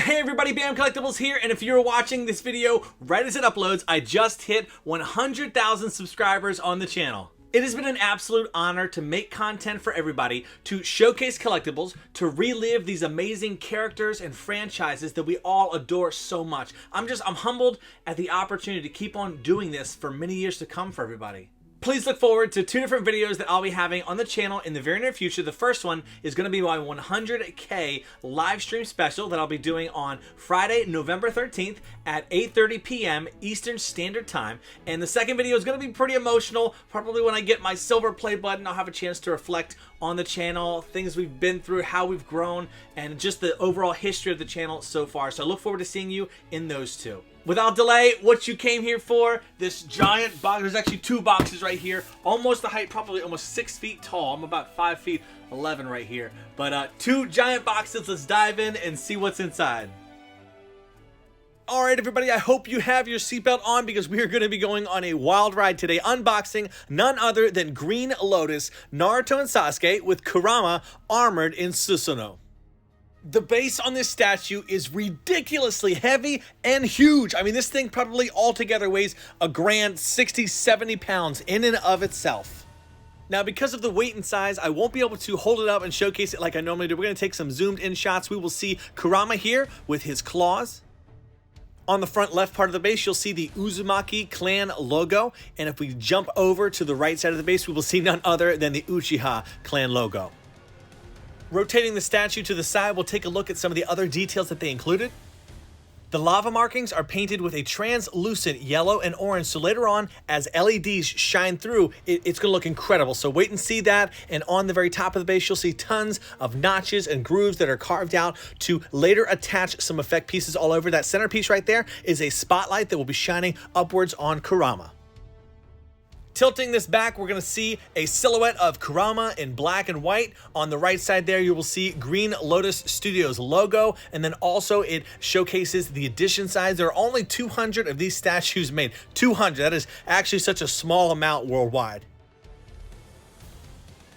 Hey everybody, Bam Collectibles here, and if you're watching this video right as it uploads, I just hit 100,000 subscribers on the channel. It has been an absolute honor to make content for everybody, to showcase collectibles, to relive these amazing characters and franchises that we all adore so much. I'm humbled at the opportunity to keep on doing this for many years to come for everybody. Please look forward to two different videos that I'll be having on the channel in the very near future. The first one is going to be my 100K live stream special that I'll be doing on Friday, November 13th at 8:30 p.m. Eastern Standard Time. And the second video is going to be pretty emotional. Probably when I get my silver play button, I'll have a chance to reflect on the channel, things we've been through, how we've grown, and just the overall history of the channel so far. So I look forward to seeing you in those two. Without delay, what you came here for, this giant box. There's actually two boxes right here, almost the height, probably almost 6 feet tall. I'm about 5 feet 11 right here. But two giant boxes. Let's dive in and see what's inside. All right, everybody, I hope you have your seatbelt on because we are going to be going on a wild ride today, unboxing none other than Green Lotus, Naruto and Sasuke with Kurama armored in Susanoo. The base on this statue is ridiculously heavy and huge. I mean, this thing probably altogether weighs a grand 60-70 pounds in and of itself. Now, because of the weight and size, I won't be able to hold it up and showcase it like I normally do. We're going to take some zoomed in shots. We will see Kurama here with his claws. On the front left part of the base, you'll see the Uzumaki clan logo. And if we jump over to the right side of the base, we will see none other than the Uchiha clan logo. Rotating the statue to the side, we'll take a look at some of the other details that they included. The lava markings are painted with a translucent yellow and orange, so later on, as LEDs shine through, it's going to look incredible. So wait and see that, and on the very top of the base, you'll see tons of notches and grooves that are carved out to later attach some effect pieces all over. That centerpiece right there is a spotlight that will be shining upwards on Kurama. Tilting this back, we're going to see a silhouette of Kurama in black and white. On the right side there, you will see Green Lotus Studios logo, and then also it showcases the edition size. There are only 200 of these statues made. 200, that is actually such a small amount worldwide.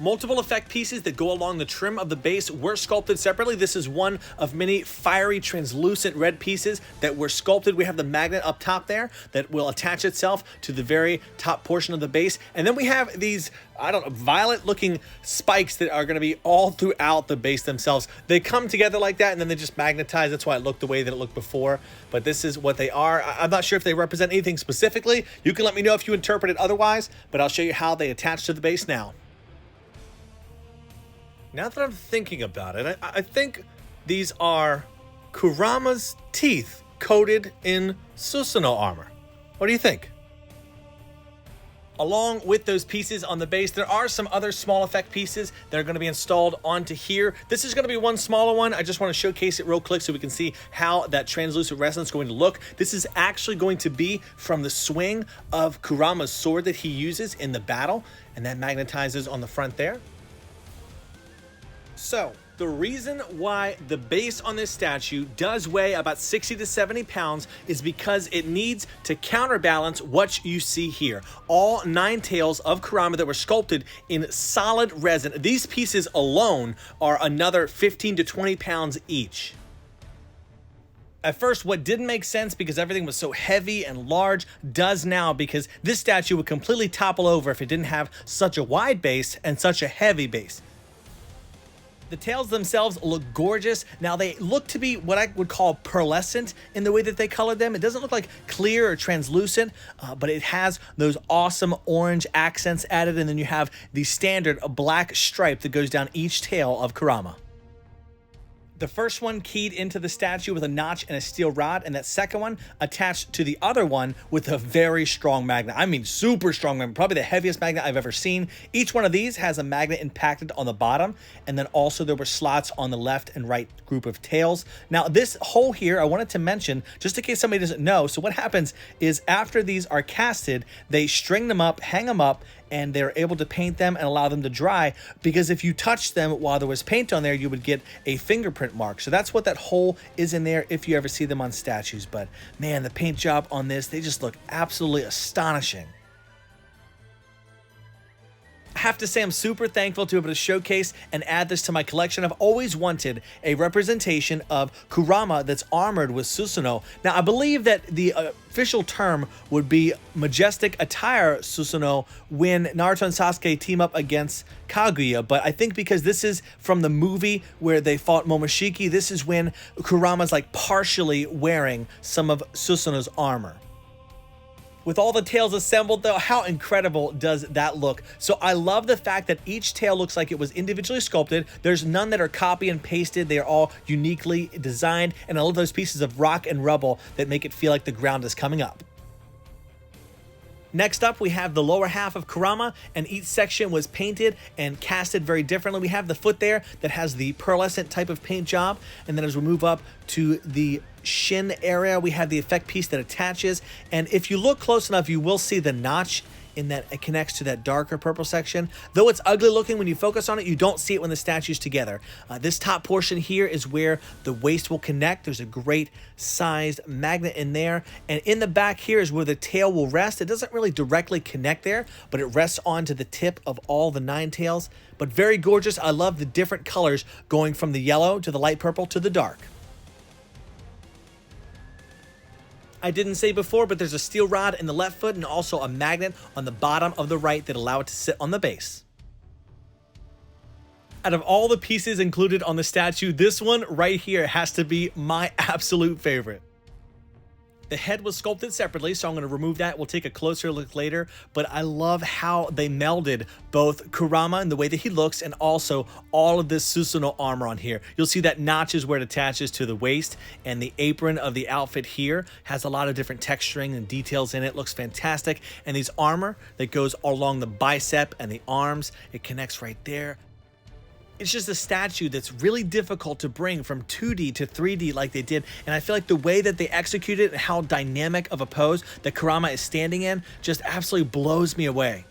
Multiple effect pieces that go along the trim of the base were sculpted separately. This is one of many fiery translucent red pieces that were sculpted. We have the magnet up top there that will attach itself to the very top portion of the base. And then we have these, violet looking spikes that are going to be all throughout the base themselves. They come together like that and then they just magnetize. That's why it looked the way that it looked before. But this is what they are. I'm not sure if they represent anything specifically. You can let me know if you interpret it otherwise, but I'll show you how they attach to the base now. Now that I'm thinking about it, I think these are Kurama's teeth coated in Susanoo armor. What do you think? Along with those pieces on the base, there are some other small effect pieces that are going to be installed onto here. This is going to be one smaller one. I just want to showcase it real quick so we can see how that translucent resin is going to look. This is actually going to be from the swing of Kurama's sword that he uses in the battle, and that magnetizes on the front there. So, the reason why the base on this statue does weigh about 60 to 70 pounds is because it needs to counterbalance what you see here. All 9 tails of Kurama that were sculpted in solid resin. These pieces alone are another 15 to 20 pounds each. At first, what didn't make sense because everything was so heavy and large does now, because this statue would completely topple over if it didn't have such a wide base and such a heavy base. The tails themselves look gorgeous. Now, they look to be what I would call pearlescent in the way that they colored them. It doesn't look like clear or translucent, but it has those awesome orange accents added, and then you have the standard black stripe that goes down each tail of Kurama. The first one keyed into the statue with a notch and a steel rod, and that second one attached to the other one with a very strong magnet. I mean, super strong magnet, probably the heaviest magnet I've ever seen. Each one of these has a magnet impacted on the bottom, and then also there were slots on the left and right group of tails. Now, this hole here, I wanted to mention, just in case somebody doesn't know, so what happens is after these are casted, they string them up, hang them up, and they're able to paint them and allow them to dry, because if you touch them while there was paint on there, you would get a fingerprint mark. So that's what that hole is in there if you ever see them on statues. But man, the paint job on this, they just look absolutely astonishing. I have to say I'm super thankful to be able to showcase and add this to my collection. I've always wanted a representation of Kurama that's armored with Susanoo. Now, I believe that the official term would be Majestic Attire Susanoo when Naruto and Sasuke team up against Kaguya, but I think because this is from the movie where they fought Momoshiki, this is when Kurama's like partially wearing some of Susanoo's armor. With all the tails assembled though, how incredible does that look? So I love the fact that each tail looks like it was individually sculpted. There's none that are copy and pasted. They are all uniquely designed, and I love those pieces of rock and rubble that make it feel like the ground is coming up. Next up, we have the lower half of Kurama, and each section was painted and casted very differently. We have the foot there that has the pearlescent type of paint job, and then as we move up to the shin area, we have the effect piece that attaches, and if you look close enough, you will see the notch in that it connects to that darker purple section. Though it's ugly looking when you focus on it, you don't see it when the statue's together. This top portion here is where the waist will connect. There's a great sized magnet in there. And in the back here is where the tail will rest. It doesn't really directly connect there, but it rests onto the tip of all the 9 tails. But very gorgeous. I love the different colors going from the yellow to the light purple to the dark. I didn't say before, but there's a steel rod in the left foot and also a magnet on the bottom of the right that allow it to sit on the base. Out of all the pieces included on the statue, this one right here has to be my absolute favorite. The head was sculpted separately, so I'm going to remove that. We'll take a closer look later, but I love how they melded both Kurama and the way that he looks and also all of this Susanoo armor on here. You'll see that notch is where it attaches to the waist, and the apron of the outfit here has a lot of different texturing and details in it. Looks fantastic. And these armor that goes along the bicep and the arms, it connects right there. It's just a statue that's really difficult to bring from 2D to 3D like they did, and I feel like the way that they execute it and how dynamic of a pose that Kurama is standing in just absolutely blows me away.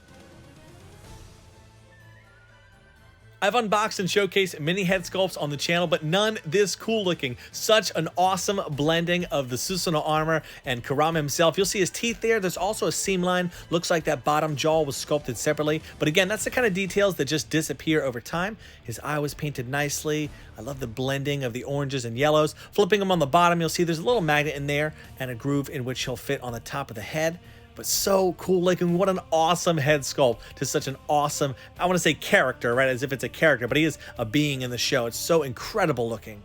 I've unboxed and showcased many head sculpts on the channel, but none this cool looking. Such an awesome blending of the Susanoo armor and Kurama himself. You'll see his teeth there. There's also a seam line. Looks like that bottom jaw was sculpted separately. But again, that's the kind of details that just disappear over time. His eye was painted nicely. I love the blending of the oranges and yellows. Flipping him on the bottom, you'll see there's a little magnet in there and a groove in which he'll fit on the top of the head. But so cool looking. What an awesome head sculpt to such an awesome, I want to say character, right? As if it's a character, but he is a being in the show. It's so incredible looking.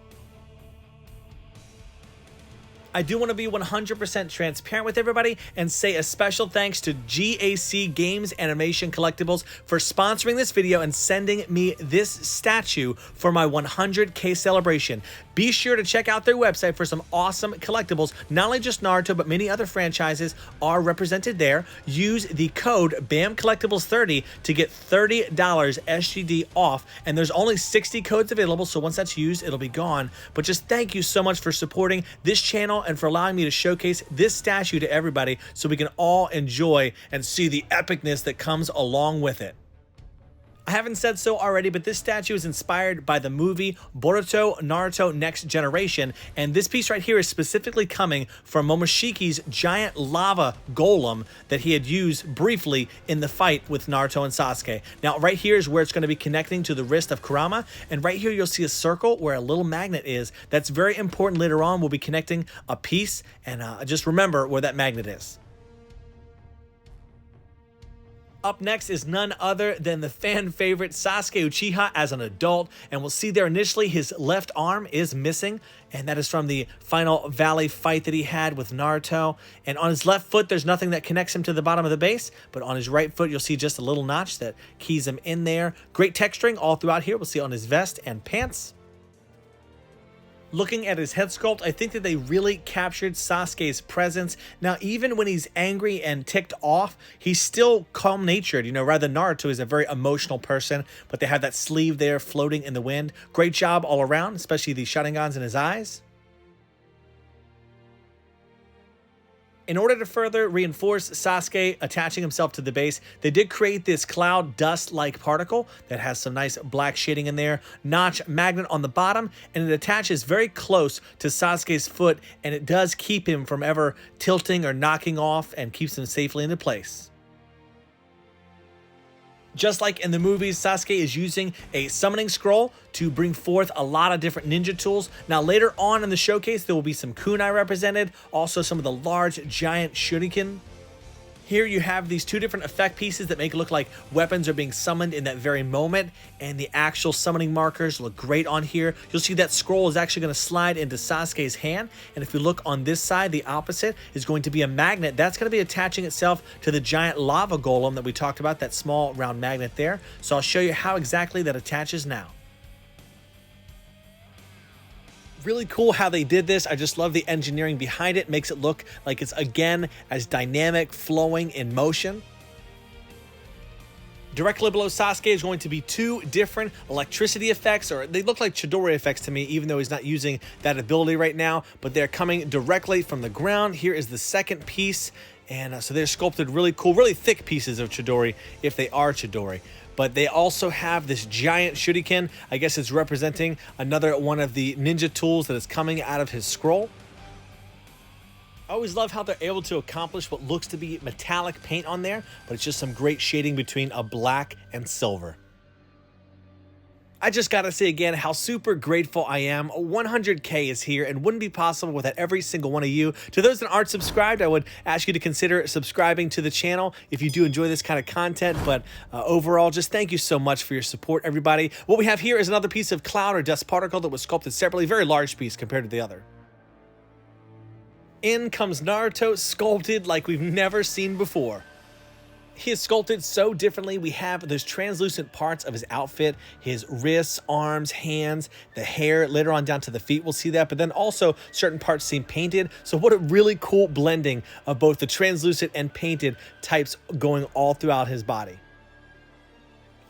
I do want to be 100% transparent with everybody and say a special thanks to GAC Games Animation Collectibles for sponsoring this video and sending me this statue for my 100K celebration. Be sure to check out their website for some awesome collectibles. Not only just Naruto, but many other franchises are represented there. Use the code BAMCollectibles30 to get $30 SGD off, and there's only 60 codes available, so once that's used, it'll be gone. But just thank you so much for supporting this channel and for allowing me to showcase this statue to everybody so we can all enjoy and see the epicness that comes along with it. I haven't said so already, but this statue is inspired by the movie Boruto Naruto Next Generation, and this piece right here is specifically coming from Momoshiki's giant lava golem that he had used briefly in the fight with Naruto and Sasuke. Now, right here is where it's going to be connecting to the wrist of Kurama, and right here you'll see a circle where a little magnet is. That's very important later on. We'll be connecting a piece, and just remember where that magnet is. Up next is none other than the fan favorite Sasuke Uchiha as an adult, and we'll see there initially his left arm is missing, and that is from the final valley fight that he had with Naruto. And on his left foot there's nothing that connects him to the bottom of the base, but on his right foot you'll see just a little notch that keys him in there. Great texturing all throughout here. We'll see on his vest and pants. Looking at his head sculpt, I think that they really captured Sasuke's presence. Now, even when he's angry and ticked off, he's still calm-natured. You know, rather than Naruto is a very emotional person, but they have that sleeve there floating in the wind. Great job all around, especially the Sharingans in his eyes. In order to further reinforce Sasuke attaching himself to the base, they did create this cloud dust-like particle that has some nice black shading in there, notch magnet on the bottom, and it attaches very close to Sasuke's foot, and it does keep him from ever tilting or knocking off and keeps him safely into place. Just like in the movies, Sasuke is using a summoning scroll to bring forth a lot of different ninja tools. Now later on in the showcase, there will be some kunai represented, also some of the large giant shuriken. Here you have these two different effect pieces that make it look like weapons are being summoned in that very moment, and the actual summoning markers look great on here. You'll see that scroll is actually going to slide into Sasuke's hand, and if you look on this side, the opposite is going to be a magnet. That's going to be attaching itself to the giant lava golem that we talked about, that small round magnet there. So I'll show you how exactly that attaches now. Really cool how they did this. I just love the engineering behind it. Makes it look like it's, again, as dynamic, flowing in motion. Directly below Sasuke is going to be two different electricity effects, or they look like Chidori effects to me, even though he's not using that ability right now, but they're coming directly from the ground. Here is the second piece, and so they're sculpted really cool, really thick pieces of Chidori, if they are Chidori. But they also have this giant shuriken. I guess it's representing another one of the ninja tools that is coming out of his scroll. I always love how they're able to accomplish what looks to be metallic paint on there, but it's just some great shading between a black and silver. I just gotta say again how super grateful I am. 100K is here and wouldn't be possible without every single one of you. To those that aren't subscribed, I would ask you to consider subscribing to the channel if you do enjoy this kind of content. But overall, just thank you so much for your support, everybody. What we have here is another piece of cloud or dust particle that was sculpted separately, very large piece compared to the other. In comes Naruto, sculpted like we've never seen before. He is sculpted so differently. We have those translucent parts of his outfit, his wrists, arms, hands, the hair, later on down to the feet, we'll see that, but then also certain parts seem painted. So what a really cool blending of both the translucent and painted types going all throughout his body.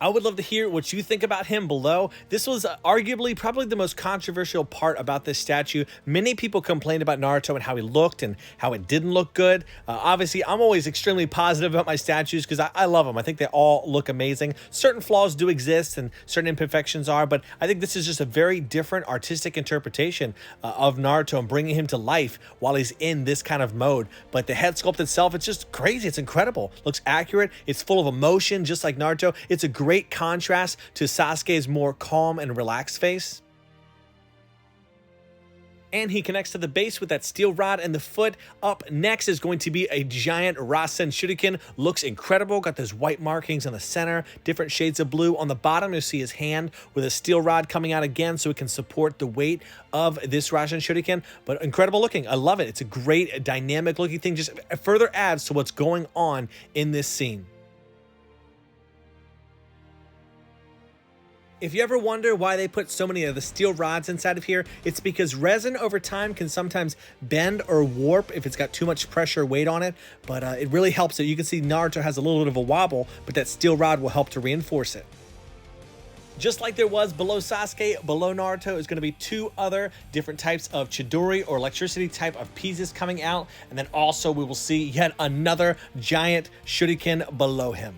I would love to hear what you think about him below. This was arguably probably the most controversial part about this statue. Many people complained about Naruto and how he looked and how it didn't look good. Obviously, I'm always extremely positive about my statues because I love them. I think they all look amazing. Certain flaws do exist and certain imperfections are, but I think this is just a very different artistic interpretation of Naruto and bringing him to life while he's in this kind of mode. But the head sculpt itself, it's just crazy. It's incredible. Looks accurate. It's full of emotion, just like Naruto. It's a great contrast to Sasuke's more calm and relaxed face. And he connects to the base with that steel rod and the foot. Up next is going to be a giant Resin shuriken. Looks incredible. Got those white markings in the center, different shades of blue. On the bottom, you'll see his hand with a steel rod coming out again so it can support the weight of this Resin shuriken. But incredible looking. I love it. It's a great dynamic looking thing. Just further adds to what's going on in this scene. If you ever wonder why they put so many of the steel rods inside of here, it's because resin over time can sometimes bend or warp if it's got too much pressure or weight on it, but it really helps it. You can see Naruto has a little bit of a wobble, but that steel rod will help to reinforce it. Just like there was below Sasuke, below Naruto is going to be two other different types of Chidori or electricity type of pieces coming out, and then also we will see yet another giant shuriken below him.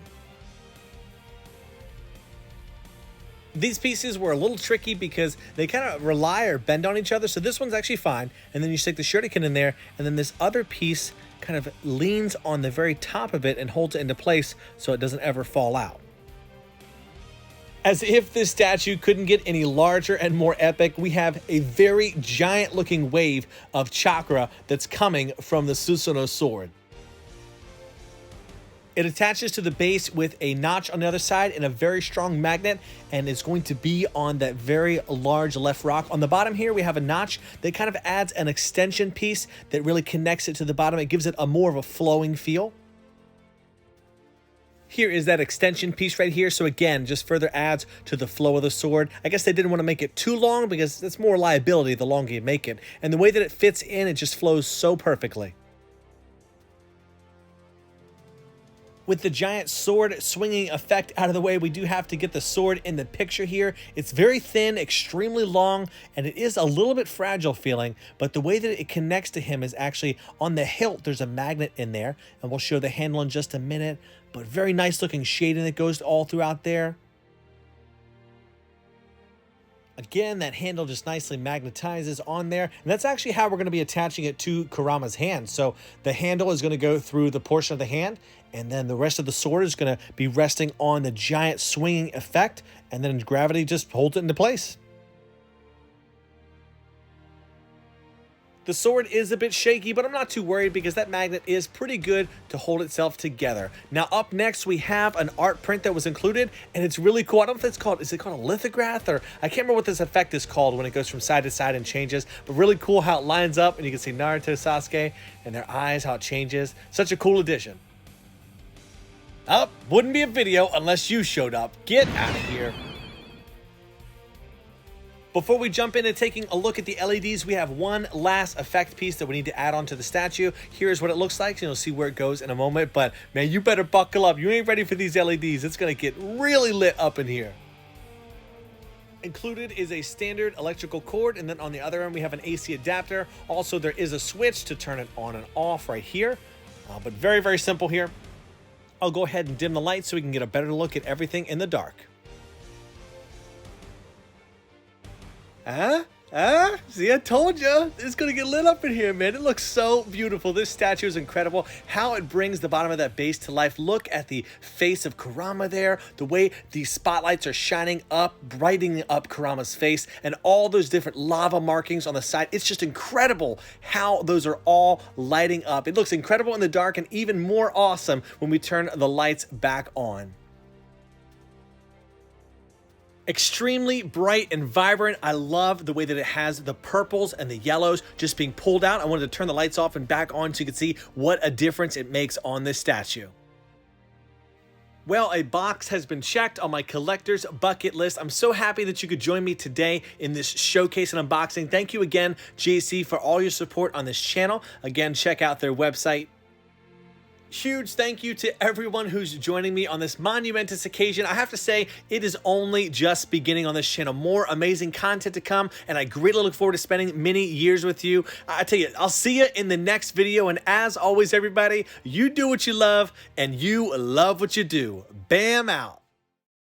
These pieces were a little tricky because they kind of rely or bend on each other. So this one's actually fine. And then you stick the shuriken in there. And then this other piece kind of leans on the very top of it and holds it into place so it doesn't ever fall out. As if this statue couldn't get any larger and more epic, we have a very giant looking wave of chakra that's coming from the Susanoo Sword. It attaches to the base with a notch on the other side and a very strong magnet, and it's going to be on that very large left rock. On the bottom here, we have a notch that kind of adds an extension piece that really connects it to the bottom. It gives it a more of a flowing feel. Here is that extension piece right here. So again, just further adds to the flow of the sword. I guess they didn't want to make it too long because that's more liability the longer you make it. And the way that it fits in, it just flows so perfectly. With the giant sword swinging effect out of the way, we do have to get the sword in the picture here. It's very thin, extremely long, and it is a little bit fragile feeling, but the way that it connects to him is actually on the hilt. There's a magnet in there, and we'll show the handle in just a minute, but very nice looking shading that goes all throughout there. Again, that handle just nicely magnetizes on there. And that's actually how we're going to be attaching it to Kurama's hand. So the handle is going to go through the portion of the hand, and then the rest of the sword is going to be resting on the giant swinging effect, and then gravity just holds it into place. The sword is a bit shaky, but I'm not too worried because that magnet is pretty good to hold itself together. Now up next, we have an art print that was included, and it's really cool. I don't know if it's called, is it called a lithograph? Or I can't remember what this effect is called when it goes from side to side and changes, but really cool how it lines up, and you can see Naruto, Sasuke, and their eyes, how it changes. Such a cool addition. Oh, wouldn't be a video unless you showed up. Get out of here. Before we jump into taking a look at the LEDs, we have one last effect piece that we need to add onto the statue. Here's what it looks like, and you'll see where it goes in a moment. But man, you better buckle up. You ain't ready for these LEDs. It's gonna get really lit up in here. Included is a standard electrical cord, and then on the other end we have an AC adapter. Also, there is a switch to turn it on and off right here. But very, very simple here. I'll go ahead and dim the light so we can get a better look at everything in the dark. See, I told you, it's gonna get lit up in here, man. It looks so beautiful. This statue is incredible. How it brings the bottom of that base to life. Look at the face of Kurama there. The way these spotlights are shining up, brightening up Kurama's face, and all those different lava markings on the side. It's just incredible how those are all lighting up. It looks incredible in the dark, and even more awesome when we turn the lights back on. Extremely bright and vibrant. I love the way that it has the purples and the yellows just being pulled out. I wanted to turn the lights off and back on so you can see what a difference it makes on this statue. Well, a box has been checked on my collector's bucket list. I'm so happy that you could join me today in this showcase and unboxing. Thank you again, JC, for all your support on this channel. Again, check out their website. Huge thank you to everyone who's joining me on this monumentous occasion. I have to say, it is only just beginning on this channel. More amazing content to come, and I greatly look forward to spending many years with you. I tell you, I'll see you in the next video, and as always, everybody, you do what you love, and you love what you do. Bam out.